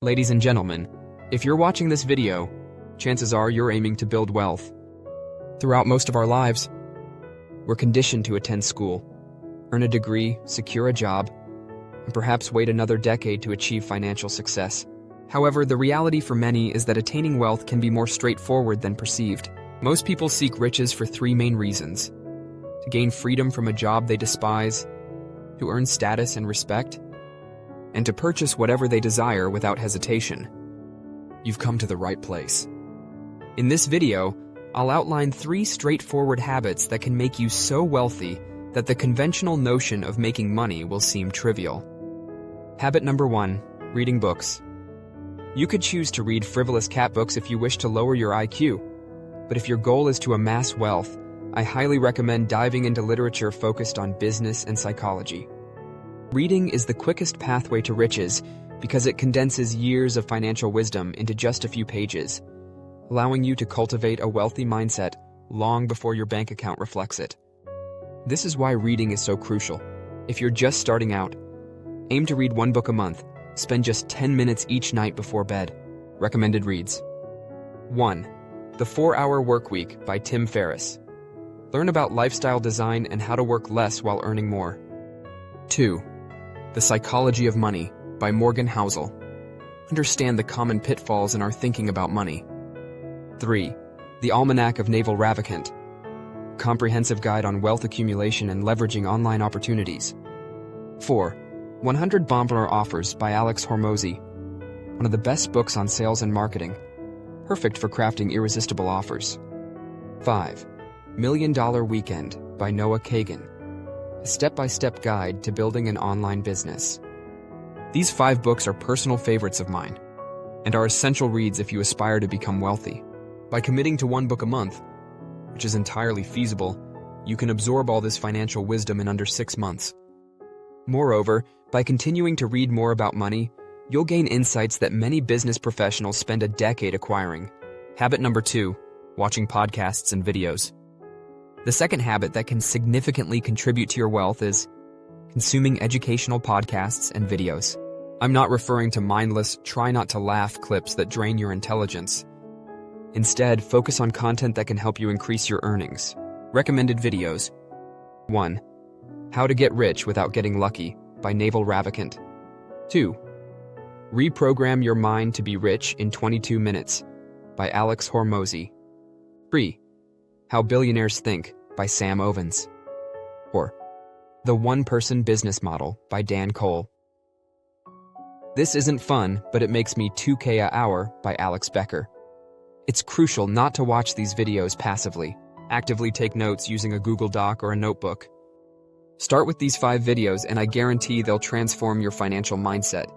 Ladies and gentlemen, if you're watching this video, chances are you're aiming to build wealth. Throughout most of our lives, we're conditioned to attend school, earn a degree, secure a job, and perhaps wait another decade to achieve financial success. However, the reality for many is that attaining wealth can be more straightforward than perceived. Most people seek riches for three main reasons: to gain freedom from a job they despise, to earn status and respect, and to purchase whatever they desire without hesitation. You've come to the right place. In this video, I'll outline 3 straightforward habits that can make you so wealthy that the conventional notion of making money will seem trivial. Habit number 1, reading books. You could choose to read frivolous cat books if you wish to lower your IQ, but if your goal is to amass wealth, I highly recommend diving into literature focused on business and psychology. Reading is the quickest pathway to riches because it condenses years of financial wisdom into just a few pages, allowing you to cultivate a wealthy mindset long before your bank account reflects it. This is why reading is so crucial. If you're just starting out, aim to read 1 book a month. Spend just 10 minutes each night before bed. Recommended reads. 1. The 4-Hour Workweek by Tim Ferriss. Learn about lifestyle design and how to work less while earning more. 2. The Psychology of Money by Morgan Housel. Understand the common pitfalls in our thinking about money. 3. The Almanac of Naval Ravikant. Comprehensive guide on wealth accumulation and leveraging online opportunities. 4. 100 Bomber Offers by Alex Hormozi. One of the best books on sales and marketing. Perfect for crafting irresistible offers. 5. $1 Million Weekend by Noah Kagan. A step-by-step guide to building an online business. These 5 books are personal favorites of mine and are essential reads if you aspire to become wealthy. By committing to 1 book a month, which is entirely feasible, you can absorb all this financial wisdom in under 6 months. Moreover, by continuing to read more about money, you'll gain insights that many business professionals spend a decade acquiring. Habit number 2, watching podcasts and videos. The second habit that can significantly contribute to your wealth is consuming educational podcasts and videos. I'm not referring to mindless, try-not-to-laugh clips that drain your intelligence. Instead, focus on content that can help you increase your earnings. Recommended videos. 1. How to Get Rich Without Getting Lucky by Naval Ravikant. 2. Reprogram Your Mind to Be Rich in 22 Minutes by Alex Hormozi. 3. How Billionaires Think by Sam Ovens. 4. The One-Person Business Model by Dan Cole. This isn't fun, but it makes me $2K an hour by Alex Becker. It's crucial not to watch these videos passively. Actively take notes using a Google Doc or a notebook. Start with these 5 videos and I guarantee they'll transform your financial mindset.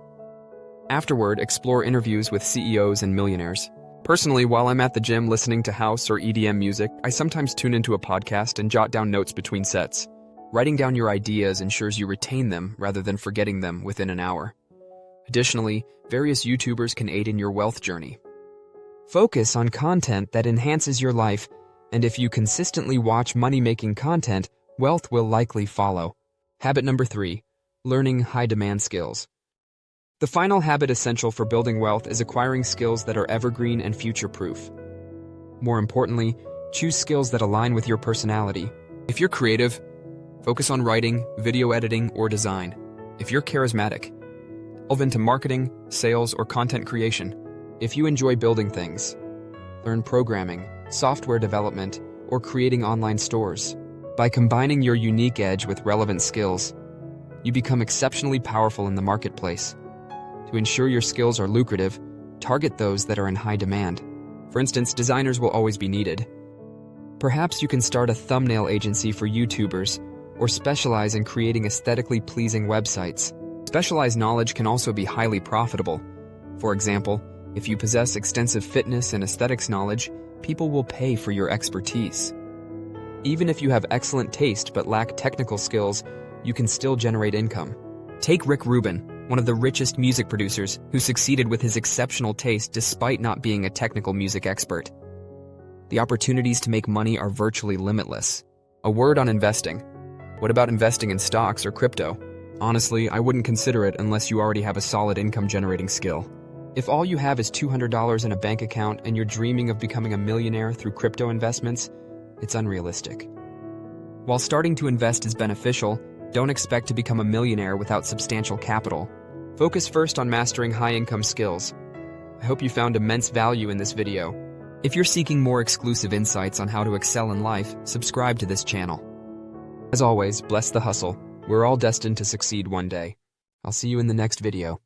Afterward, explore interviews with CEOs and millionaires. Personally, while I'm at the gym listening to house or EDM music, I sometimes tune into a podcast and jot down notes between sets. Writing down your ideas ensures you retain them rather than forgetting them within an hour. Additionally, various YouTubers can aid in your wealth journey. Focus on content that enhances your life, and if you consistently watch money-making content, wealth will likely follow. Habit number 3, learning high-demand skills. The final habit essential for building wealth is acquiring skills that are evergreen and future-proof. More importantly, choose skills that align with your personality. If you're creative, focus on writing, video editing, or design. If you're charismatic, delve into marketing, sales, or content creation. If you enjoy building things, learn programming, software development, or creating online stores. By combining your unique edge with relevant skills, you become exceptionally powerful in the marketplace. To ensure your skills are lucrative, target those that are in high demand. For instance, designers will always be needed. Perhaps you can start a thumbnail agency for YouTubers or specialize in creating aesthetically pleasing websites. Specialized knowledge can also be highly profitable. For example, if you possess extensive fitness and aesthetics knowledge, people will pay for your expertise. Even if you have excellent taste but lack technical skills, you can still generate income. Take Rick Rubin, one of the richest music producers who succeeded with his exceptional taste despite not being a technical music expert. The opportunities to make money are virtually limitless. A word on investing. What about investing in stocks or crypto? Honestly, I wouldn't consider it unless you already have a solid income-generating skill. If all you have is $200 in a bank account and you're dreaming of becoming a millionaire through crypto investments, it's unrealistic. While starting to invest is beneficial, don't expect to become a millionaire without substantial capital. Focus first on mastering high-income skills. I hope you found immense value in this video. If you're seeking more exclusive insights on how to excel in life, subscribe to this channel. As always, bless the hustle. We're all destined to succeed one day. I'll see you in the next video.